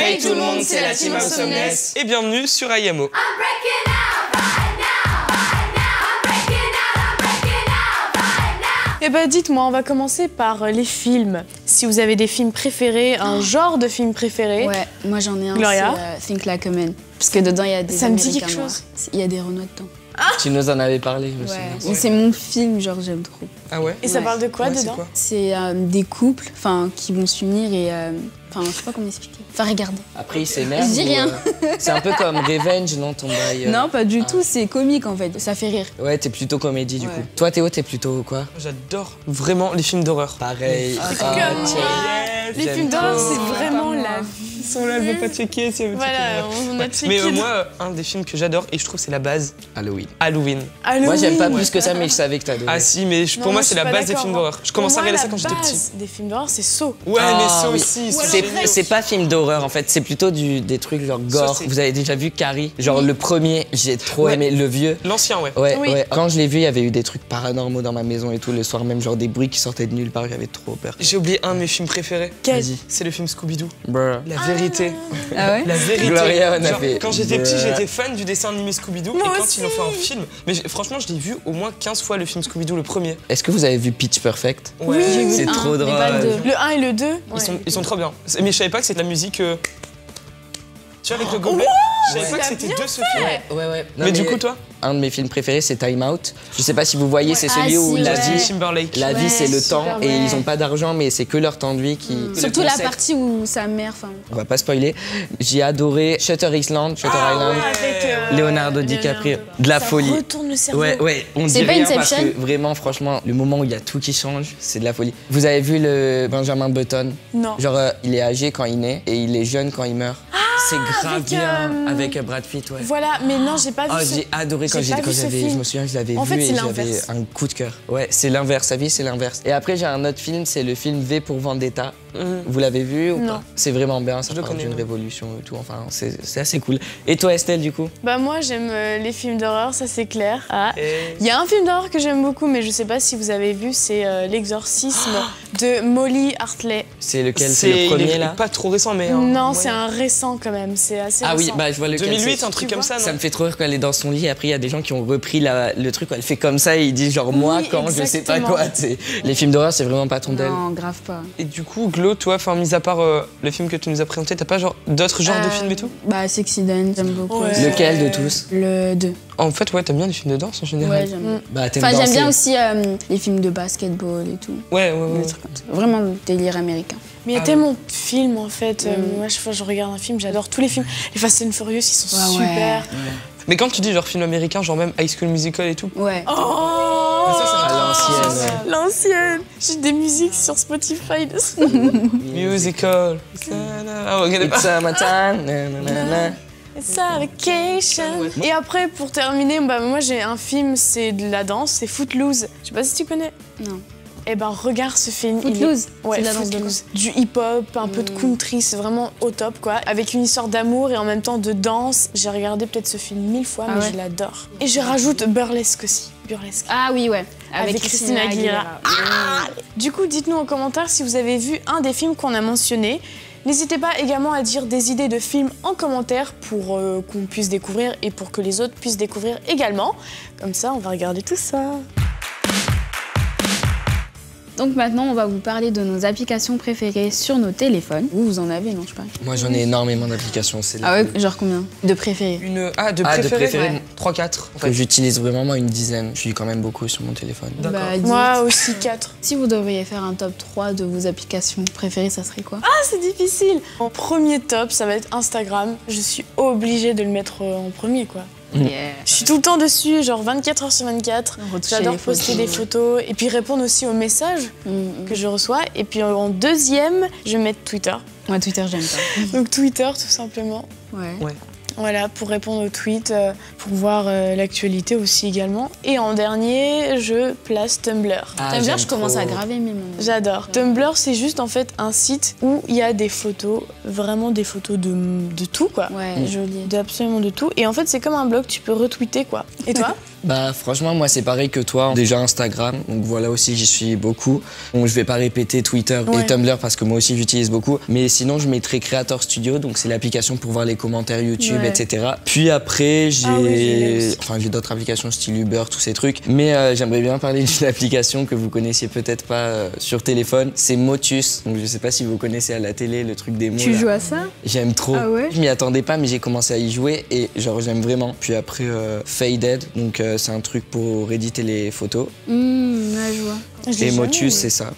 Hey tout le monde, c'est la team Awesomeness et bienvenue sur IMO. Eh ben dites-moi, on va commencer par les films. Si vous avez des films préférés, un genre de film préféré. Ouais, moi j'en ai un, Gloria. c'est Think Like a Man. Parce que dedans il y a des Ça me dit Américains quelque chose. noirs. Il y a des Renois dedans. Tu nous en avais parlé, je me Ouais. souviens. C'est mon film, genre j'aime trop. Ah ouais? Et ça Ouais. parle de quoi Ouais, c'est dedans? quoi? C'est des couples qui vont s'unir et... Enfin, je sais pas comment expliquer. Enfin, regardez. Après, il s'énerve. Je dis rien. C'est un peu comme Revenge, non, ton bail Non, pas du tout, c'est comique en fait. Ça fait rire. Ouais, t'es plutôt comédie du Ouais. coup. Toi, Théo, t'es plutôt quoi? J'adore vraiment les films d'horreur. Pareil. Comme tiens. les j'aime films d'horreur, trop. c'est vraiment Pas moi. la vie. Ils sont là, elle veut pas checker si elle veut Voilà, checker. on a Mais checké. moi, un des films que j'adore et je trouve c'est la base, Halloween. Halloween. Moi, j'aime pas Halloween. plus que ça, mais je savais que t'adorais. Ah si, mais Non, pour moi je c'est suis la pas base des d'accord, films hein. d'horreur. Je commençais à Pour moi, regarder ça quand j'étais la petit. base des films d'horreur, c'est Saw. Ouais, mais ça oui. aussi, C'est pas film d'horreur en fait, c'est plutôt des trucs genre gore. c'est- Vous avez déjà vu Carrie? Genre le premier, j'ai trop Ouais. aimé. Le vieux. L'ancien, ouais. Ouais, Oui. ouais. Quand je l'ai vu, il y avait eu des trucs paranormaux dans ma maison et tout. Le soir même, genre des bruits qui sortaient de nulle part, j'avais trop peur. J'ai oublié un de mes films préférés. Quel? Vas-y. C'est le film Scooby-Doo. Bruh. La vérité. Ah ouais? La vérité. Gloria, on a Genre, fait- quand j'étais petit, Bruh. j'étais fan du dessin animé Scooby-Doo. Et Moi quand aussi. ils l'ont fait en film, mais franchement, je l'ai vu au moins 15 fois le film Scooby-Doo, le premier. Est-ce que vous avez vu Pitch Perfect? Oui, j'ai vu C'est le trop un, mais pas le drôle. deux. Le 1 et le 2. Ils sont trop bien. Mais je savais pas que c'était de la musique. Tu vois, avec le gobelet. Je savais pas que c'était de ce film. Ouais. Non, Mais du coup, toi? un de mes films préférés, c'est Time Out. Je sais pas si vous voyez, c'est celui Ah, où si, la ouais. vie, Timberlake. la vie Ouais, c'est le super, temps et ouais. ils ont pas d'argent, mais c'est que leur temps de vie qui. Surtout le la concept. partie où sa mère, On va pas spoiler. J'ai adoré Shutter Island, Shutter Island. avec Leonardo DiCaprio. De la Ça folie. retourne le cerveau. Ouais, on C'est dit pas rien parce Inception? que vraiment, franchement, le moment où il y a tout qui change, c'est de la folie. Vous avez vu le Benjamin Button? Non. Genre, il est âgé quand il naît et il est jeune quand il meurt. C'est grave avec, bien avec Brad Pitt, ouais. Voilà, mais non, j'ai pas vu Oh, ce... j'ai adoré quand J'ai pas vu ce film. je me souviens que je l'avais En fait, vu c'est et j'avais l'inverse. un coup de cœur. Ouais, c'est l'inverse, sa vie c'est l'inverse. Et après j'ai un autre film, c'est le film V pour Vendetta. Vous l'avez vu ou Non. pas? C'est vraiment bien, ça Je le parle connais, d'une ouais. révolution et tout, enfin c'est assez cool. Et toi Estelle du coup? Bah moi, j'aime les films d'horreur, ça c'est clair. Ah. Et- Il y a un film d'horreur que j'aime beaucoup, mais je sais pas si vous avez vu, c'est L'Exorcisme de Molly Hartley. C'est lequel? C'est le il premier est là? pas trop récent, mais. Non, c'est un récent quand même, c'est assez Ah oui, récent. bah je vois lequel 2008, c'est. un truc Tu comme vois, ça, non? Ça me fait trop rire quand elle est dans son lit et après il y a des gens qui ont repris le truc où elle fait comme ça et ils disent genre moi Oui, quand je sais pas exactement. quoi. Tu sais. Les films d'horreur c'est vraiment pas ton d'elle. Non, grave pas. Et du coup, Glo, toi, enfin, mis à part le film que tu nous as présenté, t'as pas genre d'autres genres de films et tout? Bah, Sexy Dance, j'aime beaucoup. Ouais. aussi. Lequel de tous? Le 2. En fait, ouais, t'aimes bien les films de danse en général. Ouais, j'aime bien. Bah t'aimes Enfin, j'aime danser. bien aussi les films de basketball et tout. Ouais, ouais, ouais. Des trucs comme ça. Vraiment le délire américain. Mais il y a Ah tellement de films en fait. Moi, chaque fois que je regarde un film, j'adore tous les films. Les Fast and Furious, ils sont Ouais, ouais. super. Mais quand tu dis genre film américain, genre même High School Musical et tout. Ouais. Oh Mais ça, c'est À l'ancienne, ouais. L'ancienne. J'ai des musiques sur Spotify dessus. Musical. Ah, regardez pas. It's summertime. Nanana. Ça, Vacation. Et après, pour terminer, bah, moi j'ai un film, c'est de la danse, c'est Footloose. Je sais pas si tu connais. Non. Eh ben, regarde ce film. il est- Footloose, Ouais, c'est de la danse de Footloose. Du hip-hop, un peu de country, c'est vraiment au top quoi. Avec une histoire d'amour et en même temps de danse. J'ai regardé peut-être ce film 1000 fois, Ah mais ouais. je l'adore. Et je rajoute Burlesque aussi. Burlesque. Ah oui, ouais. Avec Christina Aguilera. Du coup, dites-nous en commentaire si vous avez vu un des films qu'on a mentionnés. N'hésitez pas également à dire des idées de films en commentaire pour qu'on puisse découvrir et pour que les autres puissent découvrir également. Comme ça, on va regarder tout ça. Donc maintenant, on va vous parler de nos applications préférées sur nos téléphones. Vous en avez, non, je parie. Moi j'en ai énormément d'applications. C'est Ah ouais, genre combien? De préférés. De de préféré. préféré. Ouais. 3-4 en que fait. j'utilise vraiment moi une dizaine. Je suis quand même beaucoup sur mon téléphone. D'accord. Bah, dites. Moi aussi 4. Si vous devriez faire un top 3 de vos applications préférées, ça serait quoi? Ah, c'est difficile. En premier top, ça va être Instagram. Je suis obligée de le mettre en premier quoi. Yeah. Je suis tout le temps dessus, genre 24 heures sur 24. Retoucher J'adore les poster photos. des photos et puis répondre aussi aux messages que je reçois. Et puis en deuxième, je vais mettre Twitter. Moi, Twitter, j'aime pas. Donc Twitter tout simplement. Ouais. Ouais. Voilà, pour répondre aux tweets, pour voir l'actualité aussi également. Et en dernier, je place Tumblr. Ah, Tumblr, j'aime je commence trop. à graver mes moments. J'adore. Tumblr, c'est juste en fait un site où il y a des photos, vraiment des photos de tout quoi. Ouais, joli. Absolument de tout. Et en fait, c'est comme un blog, tu peux retweeter quoi. Et toi? Bah franchement moi c'est pareil que toi, déjà Instagram, donc voilà aussi j'y suis beaucoup. Bon, je vais pas répéter Twitter et Tumblr parce que moi aussi j'utilise beaucoup, mais sinon je mettrai Creator Studio, donc c'est l'application pour voir les commentaires YouTube, etc. Puis après j'ai d'autres applications style Uber, tous ces trucs, mais j'aimerais bien parler d'une application que vous connaissiez peut-être pas sur téléphone, c'est Motus, donc je sais pas si vous connaissez à la télé le truc des mots. Tu joues à ça? J'aime trop. Ah ouais? Je m'y attendais pas mais j'ai commencé à y jouer et genre j'aime vraiment. Puis après Faded, donc c'est un truc pour éditer les photos. Ouais, je vois. Et Motus, c'est ça.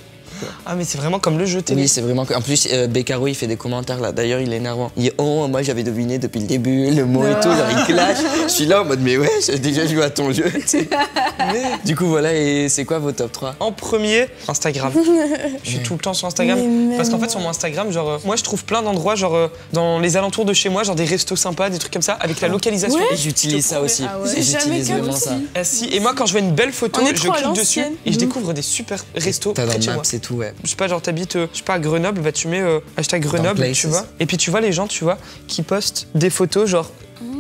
Ah mais c'est vraiment comme le jeu télé. Oui, c'est vraiment... En plus, Beccaro, il fait des commentaires là. D'ailleurs, il est énervant. Il dit « Oh, moi j'avais deviné depuis le début, le mot et tout. » Genre, il clash. Je suis là en mode « Mais ouais, j'ai déjà joué à ton jeu. » Du coup, voilà. Et c'est quoi vos top 3? En premier, Instagram. Je suis tout le temps sur Instagram. Parce qu'en fait, sur mon Instagram, genre, moi je trouve plein d'endroits, genre, dans les alentours de chez moi, genre des restos sympas, des trucs comme ça, avec la localisation. Et j'utilise ça aussi. J'utilise vraiment ça. Si. Et moi, quand je vois une belle photo, je clique dessus et je Mmh. découvre des super restos. T'as dans près de chez Maps moi. et tout, ouais. Je sais pas, genre t'habites, je sais pas, à Grenoble, bah tu mets hashtag Grenoble, tu vois. Et puis tu vois les gens, tu vois, qui postent des photos, genre,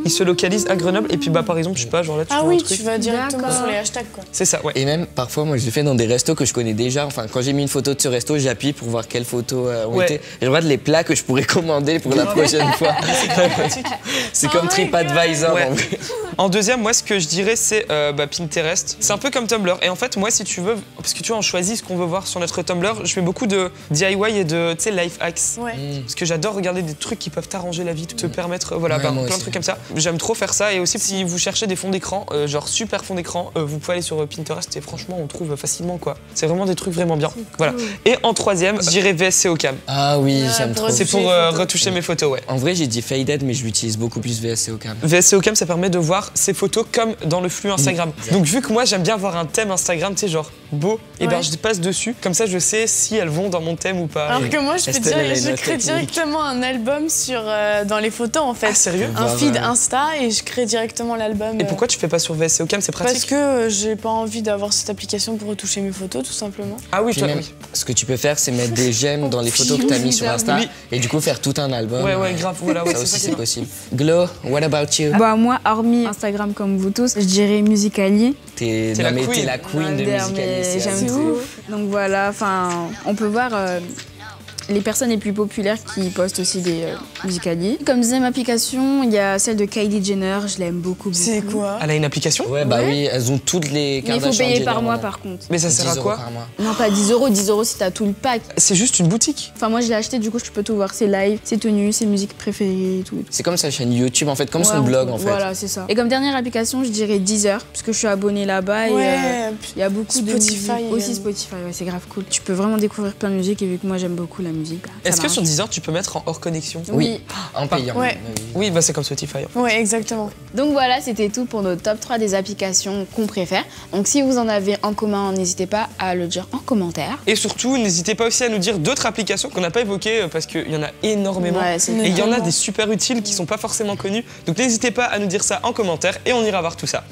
ils se localisent à Grenoble, et puis bah par exemple, je sais pas, genre là tu vois un truc. Tu vas directement sur les hashtags quoi. C'est ça, ouais. Et même, parfois, moi, je le fais dans des restos que je connais déjà. Enfin, quand j'ai mis une photo de ce resto, j'appuie pour voir quelles photos ont été. Et je regarde les plats que je pourrais commander pour la prochaine fois. C'est comme TripAdvisor, Ouais. en vrai. En deuxième, moi, ce que je dirais, c'est Pinterest. C'est un peu comme Tumblr. Et en fait, moi, si tu veux, parce que tu vois, on choisit ce qu'on veut voir sur notre Tumblr, je fais beaucoup de DIY et de, tu sais, life hacks. Ouais. Parce que j'adore regarder des trucs qui peuvent t'arranger la vie, te permettre, voilà, Ouais, bah, moi plein de aussi. trucs comme ça. J'aime trop faire ça. Et aussi, si vous cherchez des fonds d'écran, genre super fonds d'écran, vous pouvez aller sur Pinterest et franchement, on trouve facilement, quoi. C'est vraiment des trucs vraiment bien. Voilà. Et en troisième, je dirais VSC Ocam. Ah oui, j'aime pour trop. C'est pour retoucher mes photos, ouais. En vrai, j'ai dit Faded, mais je l'utilise beaucoup plus VSC Ocam. VSC Ocam, ça permet de voir ses photos comme dans le flux Instagram. Donc vu que moi j'aime bien avoir un thème Instagram, tu sais, genre beau, et ben je passe dessus, comme ça je sais si elles vont dans mon thème ou pas. Alors que moi, je Estelle, elle a une je autre crée technique. directement un album dans les photos en fait. Ah sérieux? Un Bah, feed voilà. Insta et je crée directement l'album. Et pourquoi tu fais pas sur VSC Ocam? C'est Parce pratique. que j'ai pas envie d'avoir cette application pour retoucher mes photos tout simplement. Ah oui, Puis toi, même, oui. ce que tu peux faire, c'est mettre des j'aime dans les photos que tu as mis sur Insta Oui. et du coup faire tout un album. Ouais, grave, voilà, ouais, Ça c'est aussi, ça qui est c'est bien. possible. Glow, what about you? Bah moi, hormis Instagram comme vous tous, je dirais Musical.ly. T'es la non, mais queen. t'es la queen de Wonder, Musical.ly, mais c'est j'aime abusé. tout. Donc voilà, enfin, on peut voir les personnes les plus populaires qui postent aussi des Musical.ly. Comme deuxième application, il y a celle de Kylie Jenner, je l'aime beaucoup. C'est quoi? Elle a une application? Ouais, bah oui, elles ont toutes les Mais il Kardashian. faut payer Jenner, par mois maintenant. par contre. Mais ça sert 10 à quoi? € par mois. Non, pas 10 €, 10 € si t'as tout le pack. C'est juste une boutique. Enfin, moi je l'ai acheté, du coup je peux tout voir. Ses lives, ses tenues, ses musiques préférées et tout. C'est comme sa chaîne YouTube en fait, comme son Ouais, blog en fait. Voilà, c'est ça. Et comme dernière application, je dirais Deezer, parce que je suis abonnée là-bas et il y a beaucoup de Spotify musique. également. Aussi Spotify, ouais, c'est grave cool. Tu peux vraiment découvrir plein de musique et vu que moi j'aime beaucoup la musique. ça Est-ce que marche. sur Deezer tu peux mettre en hors connexion? Oui, en payant. Ouais. Oui, bah c'est comme Spotify. Ouais, exactement. Donc voilà, c'était tout pour nos top 3 des applications qu'on préfère. Donc si vous en avez en commun, n'hésitez pas à le dire en commentaire. Et surtout, n'hésitez pas aussi à nous dire d'autres applications qu'on n'a pas évoquées parce qu'il y en a énormément. Ouais, c'est Et il y en a Notamment. des super utiles qui sont pas forcément connus. Donc n'hésitez pas à nous dire ça en commentaire et on ira voir tout ça.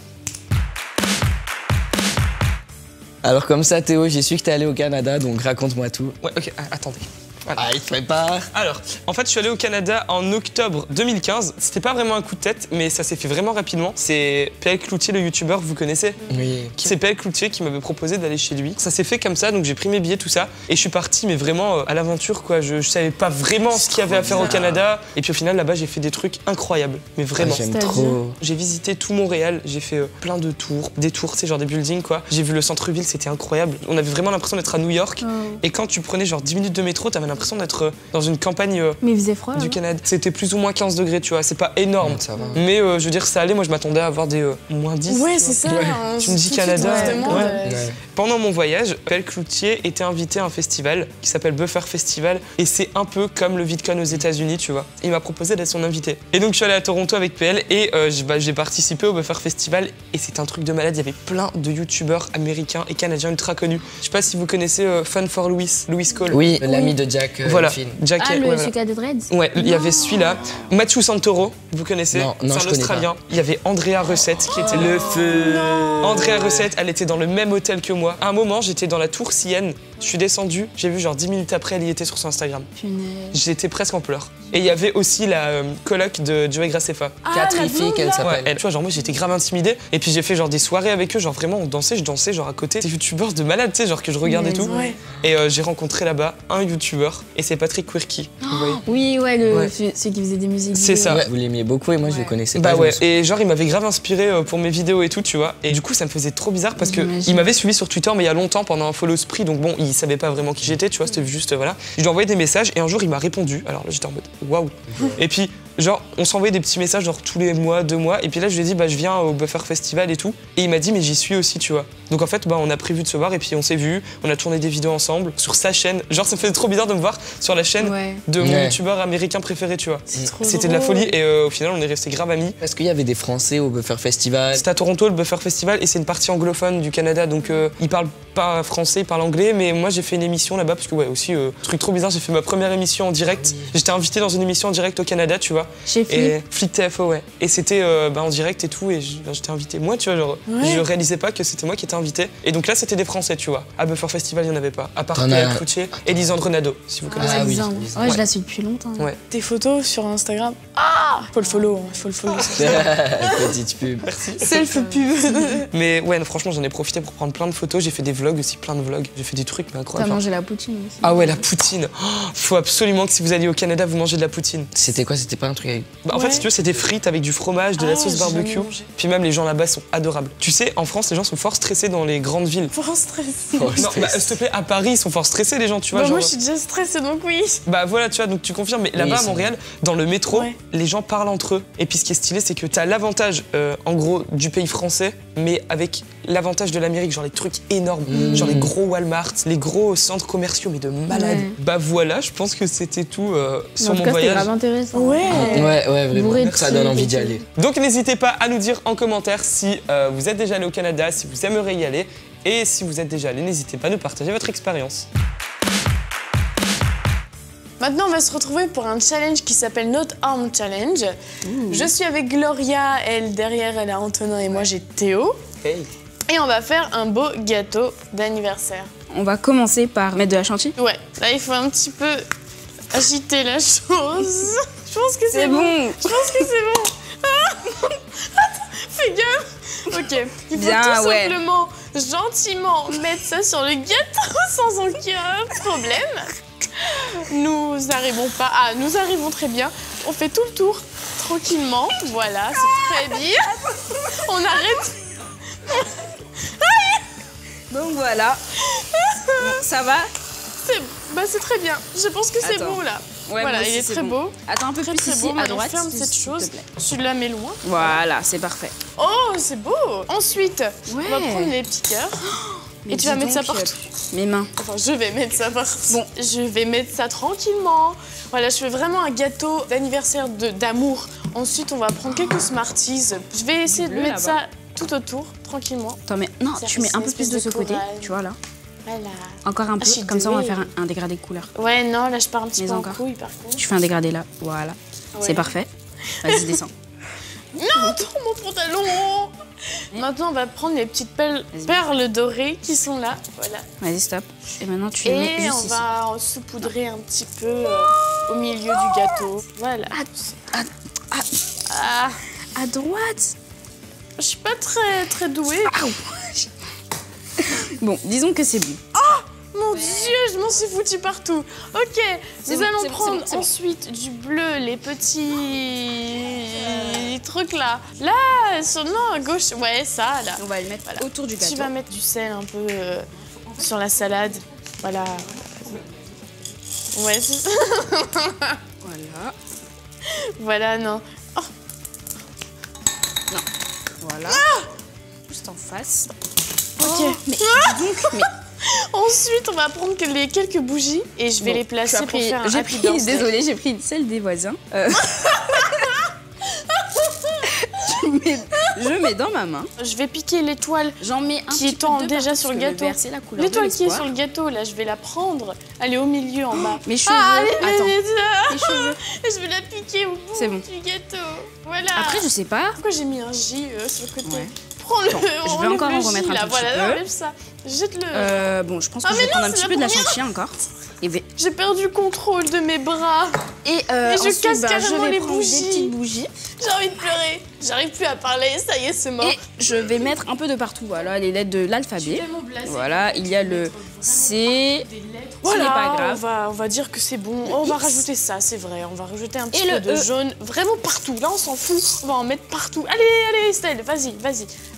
Alors comme ça Théo, j'ai su que t'es allé au Canada, donc raconte-moi tout. Ouais, ok, attendez. Voilà. Ah, il te prépare. Alors, en fait, je suis allé au Canada en octobre 2015. C'était pas vraiment un coup de tête, mais ça s'est fait vraiment rapidement. C'est PL Cloutier, le youtubeur, vous connaissez? Oui. C'est PL Cloutier qui m'avait proposé d'aller chez lui. Ça s'est fait comme ça, donc j'ai pris mes billets, tout ça. Et je suis parti, mais vraiment à l'aventure, quoi. Je savais pas vraiment ce qu'il y avait à faire au Canada. Et puis au final, là-bas, j'ai fait des trucs incroyables. Mais vraiment. J'aime C'est-à-dire trop. J'ai visité tout Montréal, j'ai fait plein de tours, des tours, c'est genre des buildings quoi. J'ai vu le centre-ville, c'était incroyable. On avait vraiment l'impression d'être à New York. Et quand tu prenais genre 10 minutes de métro, t'avais l'impression d'être dans une campagne Mais il faisait froid là. du Canada. C'était plus ou moins 15 degrés, tu vois, c'est pas énorme. Ça va. Mais je veux dire, ça allait, moi je m'attendais à avoir des moins 10. Ouais, tu c'est vois. ça. Tu me dis Tout de suite, Canada, on se demande, ouais. Ouais. Pendant mon voyage, PL Cloutier était invité à un festival qui s'appelle Buffer Festival et c'est un peu comme le VidCon aux États-Unis, tu vois. Il m'a proposé d'être son invité. Et donc je suis allé à Toronto avec PL et j'ai participé au Buffer Festival et c'est un truc de malade. Il y avait plein de youtubeurs américains et canadiens ultra connus. Je sais pas si vous connaissez Fun for Louis Cole. Oui, l'ami de Jack. Voilà, Finn. Jack. Ah, ouais, le voilà. celui qui a des dreads. Ouais, il y avait celui-là. Matthew Santoro, vous connaissez? Non, c'est je un connais Australien. Il y avait Andrea Recette qui était Le feu. Andrea Recette, elle était dans le même hôtel que moi. À un moment, j'étais dans la tour Sienne Je suis descendu, j'ai vu genre 10 minutes après, elle y était sur son Instagram. Punaise. J'étais presque en pleurs. Et il y avait aussi la coloc de Joey Graceffa. Catrifi, qu'elle Ouais, s'appelle. elle, tu vois, genre moi j'étais grave intimidée. Et puis j'ai fait genre des soirées avec eux, genre vraiment on dansait, je dansais genre à côté des youtubeurs de malades, tu sais, genre que je regarde et tout. Ouais. Et j'ai rencontré là-bas un youtubeur et c'est Patrick Quirky. Vous voyez. Oui, ouais, Ouais. celui qui faisait des musiques. C'est vidéo. ça. Ouais, vous l'aimiez beaucoup et moi je le connaissais Bah pas. je ouais, me souviens. et genre il m'avait grave inspiré pour mes vidéos et tout, tu vois. Et du coup ça me faisait trop bizarre parce que J'imagine. il m'avait suivi sur Twitter mais il y a longtemps pendant un follow spree, donc bon, il savait pas vraiment qui j'étais, tu vois, c'était juste voilà. Je lui ai envoyé des messages et un jour il m'a répondu. Alors là j'étais en mode waouh. Et puis genre on s'envoyait des petits messages genre tous les mois, 2 mois, et puis là je lui ai dit bah je viens au Buffer Festival et tout. Et il m'a dit mais j'y suis aussi, tu vois. Donc en fait bah on a prévu de se voir et puis on s'est vu, on a tourné des vidéos ensemble sur sa chaîne. Genre ça me faisait trop bizarre de me voir sur la chaîne Ouais. de mon Ouais. youtubeur américain préféré, tu vois. Trop C'était de la drôle. folie et au final on est restés grave amis. Parce qu'il y avait des Français au Buffer Festival. C'est à Toronto le Buffer Festival et c'est une partie anglophone du Canada, donc ils parlent pas français, ils parlent anglais, mais moi j'ai fait une émission là-bas parce que ouais aussi truc trop bizarre, j'ai fait ma première émission en direct. J'étais invité dans une émission en direct au Canada, tu vois. Chez Flip. Et Flip TFO, ouais. Et c'était en direct et tout, et j'étais invité. Moi, tu vois, genre, Ouais. je réalisais pas que c'était moi qui étais invité. Et donc là, c'était des Français, tu vois. À Buffer Festival, il y en avait pas. À part T'en Pierre as- Cloutier et Lisandre Nado, si vous connaissez. Ah oui. Lisandre. Lisandre. Ouais, je la suis depuis longtemps. Ouais. Tes photos sur Instagram. Ah, faut le follow, hein, faut le follow. Petite pub. Self-pub. Mais ouais, non, franchement, j'en ai profité pour prendre plein de photos. J'ai fait des vlogs aussi, plein de vlogs. J'ai fait des trucs, mais T'as incroyables. mangé la poutine aussi. Ah ouais, la poutine. Oh, faut absolument que si vous alliez au Canada, vous mangez de la poutine. C'était quoi? C'était pas un truc avec. Bah, en fait, Ouais. si tu veux, c'est des frites avec du fromage, de la Ah, sauce j'ai barbecue. jamais mangé. Puis même les gens là-bas sont adorables. Tu sais, en France, les gens sont fort stressés dans les grandes villes. Fort stressé. Oh, Non, bah, s'il te plaît, à Paris, ils sont fort stressés, les gens, tu vois. Bah, genre... moi, je suis déjà stressée, donc oui. Bah voilà, tu vois, donc tu confirmes. Mais là-bas, à c'est Montréal, dans le métro, Ouais. les gens parlent entre eux. Et puis ce qui est stylé, c'est que t'as l'avantage, en gros, du pays français, mais avec l'avantage de l'Amérique, genre les trucs énormes, genre les gros Walmart, les gros centres commerciaux, mais de malades. Ouais. Bah voilà, je pense que c'était tout sur En tout mon cas, c'était voyage. grave intéressant. Ouais. Ouais, vraiment. Bourré de Ça donne trucs envie et d'y tout. aller. Donc n'hésitez pas à nous dire en commentaire si vous êtes déjà allé au Canada, si vous aimeriez y aller. Et si vous êtes déjà allé, n'hésitez pas à nous partager votre expérience. Maintenant, on va se retrouver pour un challenge qui s'appelle Not Arm Challenge. Je suis avec Gloria, elle derrière, elle a Antonin et moi j'ai Théo. Hey. Et on va faire un beau gâteau d'anniversaire. On va commencer par mettre de la chantilly. Ouais, là il faut un petit peu agiter la chose. Je pense que c'est bon. Je pense que c'est bon. Attends, fais gaffe. Ok, il faut Bien, tout ouais. simplement, gentiment mettre ça sur le gâteau sans aucun problème. Nous arrivons très bien. On fait tout le tour tranquillement. Voilà, c'est très bien. On arrête. Donc voilà. Bon, ça va. C'est très bien. Je pense que c'est Attends. beau là. Ouais, voilà, moi aussi, il est c'est très bon. beau. Attends un peu Très plus très ici, beau. à Maintenant, droite. ferme s'il cette te chose. plaît. Tu la mets loin. Voilà, c'est parfait. Oh, c'est beau. Ensuite, on va Ouais. prendre les petits cœurs. Mais Et tu vas dis mettre ça donc, partout. Mes mains. Enfin, je vais mettre ça partout. Bon. Je vais mettre ça tranquillement. Voilà, je fais vraiment un gâteau d'anniversaire d'amour. Ensuite, on va prendre quelques Smarties. Je vais essayer de bleu, mettre ça là-bas. tout autour, tranquillement. Attends, mais non, Ça tu fait mets un une peu plus espèce de de ce côté. corail. Tu vois là. Voilà. Encore un peu. je suis Comme ça, on va douée. faire un dégradé de couleur. Ouais, non, là, je pars un petit Mais peu en encore. couille, par contre. Tu fais un dégradé là. Voilà. Ouais. C'est parfait. Vas-y, descends. Non, attends, mon pantalon. Maintenant, on va prendre les petites Vas-y. perles dorées qui sont là. Voilà. Vas-y, stop. Et maintenant, tu les mets Et juste on ici. va saupoudrer un petit peu au milieu du gâteau. Voilà. Ah, À droite. je suis pas très douée. Bon, disons que c'est bon. Mon Dieu, je m'en suis foutue partout. Ok, C'est nous bon, allons c'est bon, prendre c'est bon, c'est bon. ensuite du bleu, les petits trucs là. Là, non, à gauche. Ouais, ça, là. On va le mettre Voilà. autour du gâteau. Tu vas mettre du sel un peu sur la salade. Voilà. Ouais, c'est ça. Voilà. Voilà, non. Voilà. Juste en face. Ok. Oh, mais dis donc, mais Ensuite, on va prendre les quelques bougies et je vais Bon, les placer tu as pour pris- faire un j'ai happy pris, birthday. désolée, j'ai pris celle des voisins. Je mets dans ma main. Je vais piquer l'étoile J'en mets un qui petit peu étend de déjà partout, sur le parce que gâteau. vert, c'est la couleur de L'étoile qui est l'espoir. sur le gâteau, là, je vais la prendre. Elle est au milieu, en bas. Mes cheveux. Ah, Attends, les cheveux. je vais la piquer au bout C'est bon. du gâteau. Voilà. Après, je sais pas. Pourquoi j'ai mis un J sur le côté? Ouais. Pour Prends-le. Je vais encore en remettre un tout voilà, petit peu. enlève ça. Jette-le. Bon, je pense que je vais prendre un petit peu de la chantilly encore. J'ai perdu le contrôle de mes bras. Et je ensuite, casse carrément je vais les prendre bougies. des petites bougies. J'ai envie de pleurer. J'arrive plus à parler. Ça y est, c'est mort. Et je vais mettre un peu de partout. Voilà, les lettres de l'alphabet. Voilà, il y a le C. Voilà, ce n'est pas grave. on va dire que c'est bon. On va rajouter ça, c'est vrai. On va rajouter un petit Et peu le de E. jaune. Vraiment partout. Là, on s'en fout. On va en mettre partout. Allez, Estelle, vas-y.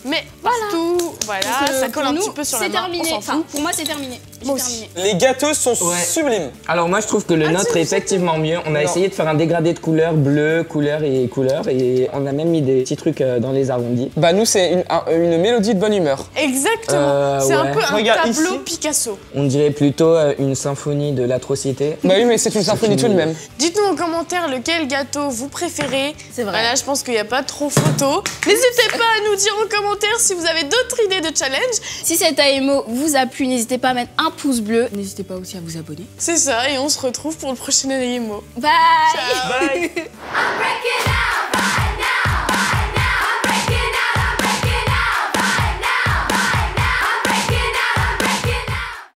Mais partout. Voilà, ça colle un petit peu sur la main. Terminé. On s'en Enfin, fout. pour moi, c'est terminé. Moi aussi. Les gâteaux sont sublimes. Alors moi je trouve que le nôtre est effectivement mieux. On a essayé de faire un dégradé de couleurs, bleu, couleur, et on a même mis des petits trucs dans les arrondis. Bah nous c'est une mélodie de bonne humeur. Exactement. C'est un peu un Regarde tableau ici. Picasso. On dirait plutôt une symphonie de l'atrocité. Bah oui mais c'est une symphonie tout de même. Dites-nous en commentaire lequel gâteau vous préférez. C'est vrai. Voilà, je pense qu'il n'y a pas trop photo. N'hésitez pas à nous dire en commentaire si vous avez d'autres idées de challenge. Si cet AMO vous a plu, n'hésitez pas à mettre un pouce bleu. N'hésitez pas aussi à vous abonner. C'est ça, et on se retrouve pour le prochain AMO. Bye. Bye. I'm breaking out.